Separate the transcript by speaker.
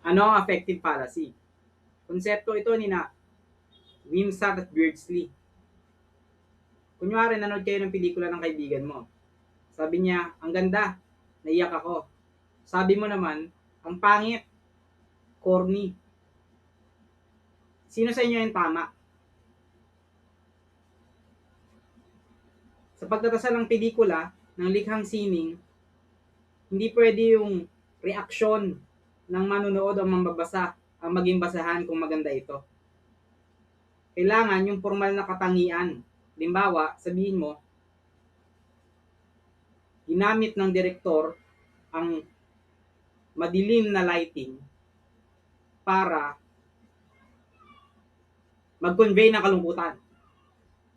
Speaker 1: Ano ang affective fallacy? Konsepto ito ni na Wimsatt at Beardsley. Kunyari, nanood kayo ng pelikula ng kaibigan mo. Sabi niya, ang ganda, naiyak ako. Sabi mo naman, ang pangit, corny. Sino sa inyo yung tama? Sa pagtatasal ng pelikula ng likhang sining, hindi pwede yung reaksyon ng manunood o mambabasa ang maging basahan kung maganda ito. Kailangan yung formal na katangian. Halimbawa, sabihin mo, ginamit ng direktor ang madilim na lighting para mag-convey ng kalungkutan.